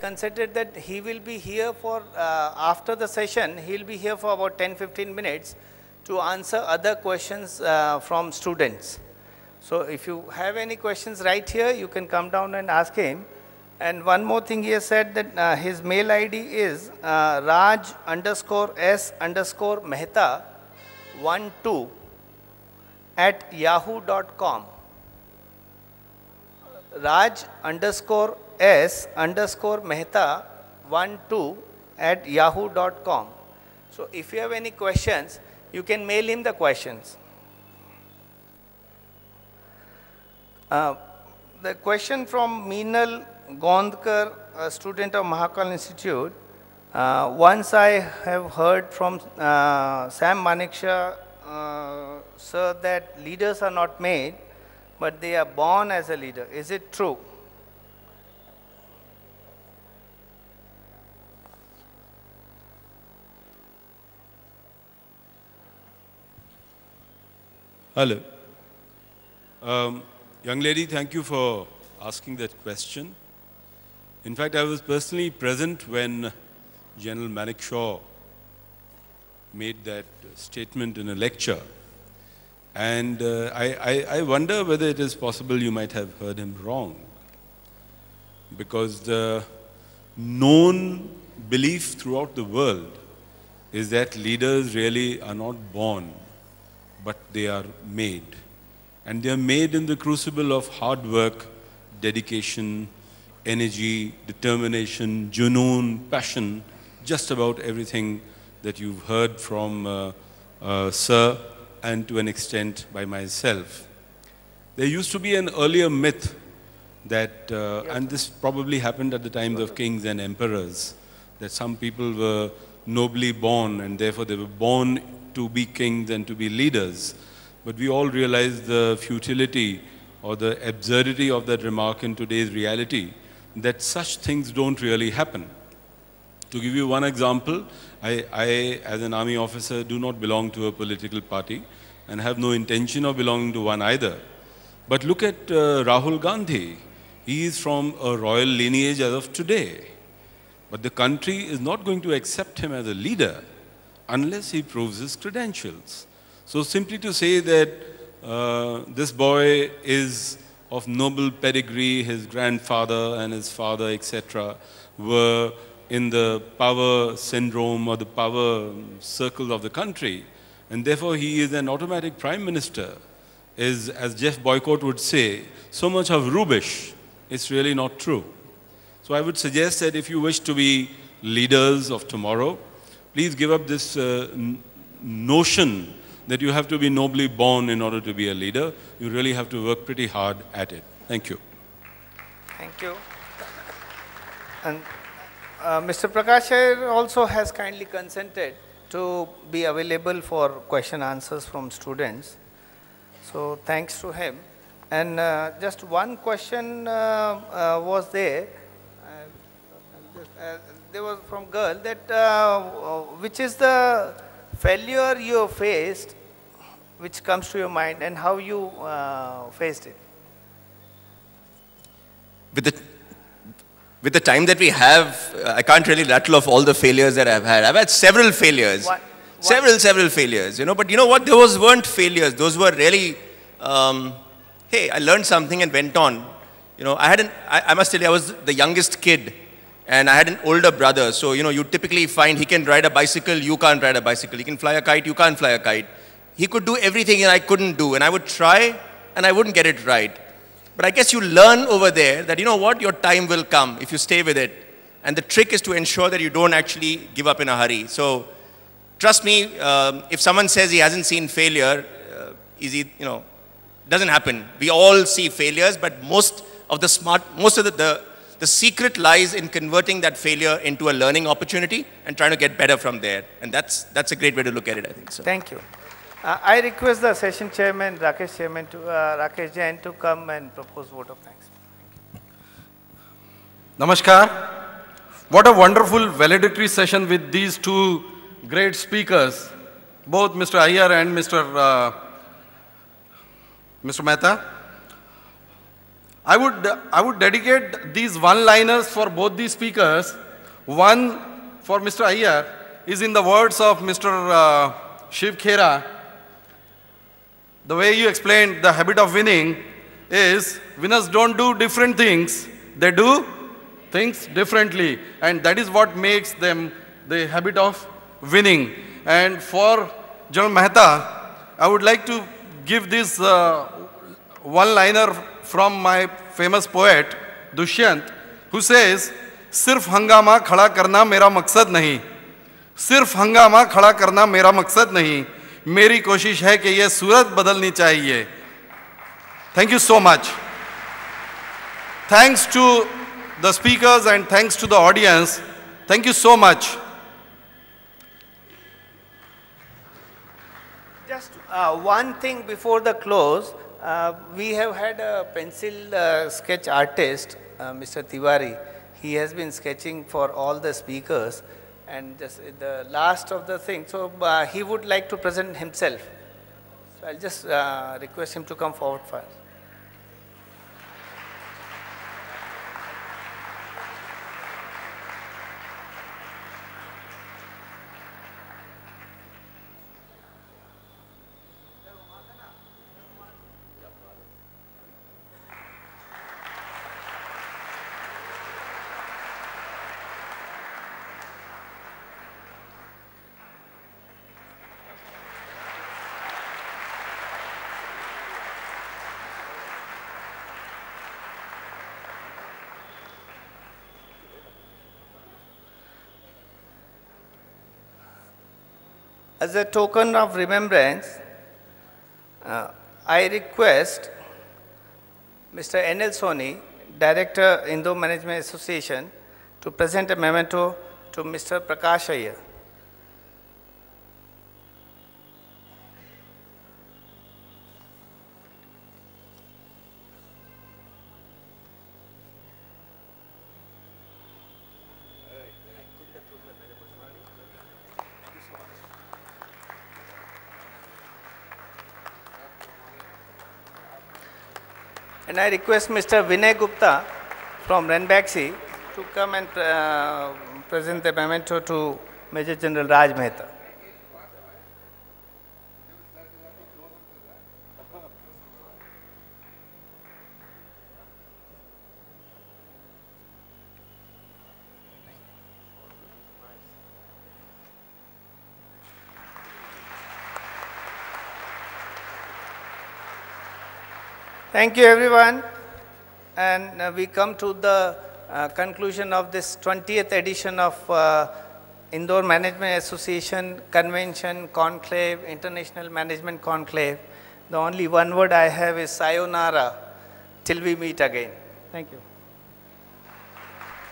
considered that he will be here for, after the session, he will be here for about 10-15 minutes to answer other questions from students. So if you have any questions right here, you can come down and ask him. And one more thing, he has said that his mail ID is raj_s_mehta12@yahoo.com. raj_s_mehta12@yahoo.com. So if you have any questions, you can mail him the questions. The question from Meenal Gondkar, a student of Mahakal Institute. Once I have heard from Sam Manekshaw, sir, that leaders are not made, but they are born as a leader. Is it true? Hello. Young lady, thank you for asking that question. In fact, I was personally present when General Manekshaw made that statement in a lecture. And I wonder whether it is possible you might have heard him wrong. Because the known belief throughout the world is that leaders really are not born, but they are made. And they are made in the crucible of hard work, dedication, energy, determination, junoon, passion, just about everything that you've heard from Sir and to an extent by myself. There used to be an earlier myth that, and this probably happened at the times of kings and emperors, that some people were nobly born and therefore they were born to be kings and to be leaders. But we all realize the futility or the absurdity of that remark in today's reality, that such things don't really happen. To give you one example, I, as an army officer, do not belong to a political party and have no intention of belonging to one either. But look at Rahul Gandhi. He is from a royal lineage as of today. But the country is not going to accept him as a leader unless he proves his credentials. So simply to say that this boy is of noble pedigree, his grandfather and his father, etc., were in the power syndrome or the power circles of the country, and therefore he is an automatic prime minister, is, as Jeff Boycott would say, so much of rubbish. It's really not true. So I would suggest that if you wish to be leaders of tomorrow, please give up this notion that you have to be nobly born in order to be a leader. You really have to work pretty hard at it. Thank you. Thank you. And Mr. Prakash Iyer also has kindly consented to be available for question answers from students. So thanks to him. And just one question was there. There was from girl that which is the failure you faced, which comes to your mind, and how you faced it? With the time that we have, I can't really rattle off all the failures that I've had. I've had several failures, several failures, you know. But you know what? Those weren't failures. Those were really, hey, I learned something and went on. You know, I must tell you, I was the youngest kid. And I had an older brother, so you know, you typically find he can ride a bicycle, you can't ride a bicycle. He can fly a kite, you can't fly a kite. He could do everything and I couldn't do, and I would try and I wouldn't get it right. But I guess you learn over there that, you know what, your time will come if you stay with it. And the trick is to ensure that you don't actually give up in a hurry. So trust me, if someone says he hasn't seen failure, you know, doesn't happen. We all see failures, but most of the secret lies in converting that failure into a learning opportunity and trying to get better from there. And that's a great way to look at it, I think. So. Thank you. I request the session chairman, Rakesh Jain, to come and propose vote of thanks. Namaskar. What a wonderful valedictory session with these two great speakers, both Mr. Iyer and Mr. Mehta. I would dedicate these one-liners for both these speakers. One for Mr. Iyer is in the words of Mr. Shiv Khera. The way you explained the habit of winning is winners don't do different things, they do things differently. And that is what makes them the habit of winning. And for General Mehta, I would like to give this one-liner from my famous poet, Dushyant, who says, सिर्फ हंगामा खड़ा करना मेरा मकसद नहीं, सिर्फ हंगामा खड़ा करना मेरा मकसद नहीं, मेरी कोशिश है कि ये सूरत बदलनी चाहिए. Thank you so much. Thanks to the speakers and thanks to the audience. Thank you so much. Just one thing before the close, we have had a pencil sketch artist, Mr. Tiwari. He has been sketching for all the speakers, and just the last of the thing, so he would like to present himself. So I'll just request him to come forward first. As a token of remembrance, I request Mr. N.L. Soni, Director, Indo Management Association, to present a memento to Mr. Prakash Iyer. And I request Mr. Vinay Gupta from Ranbaxy to come and present the memento to Major General Raj Mehta. Thank you, everyone. And we come to the conclusion of this 20th edition of Indore Management Association Convention Conclave, International Management Conclave. The only one word I have is sayonara, till we meet again. Thank you.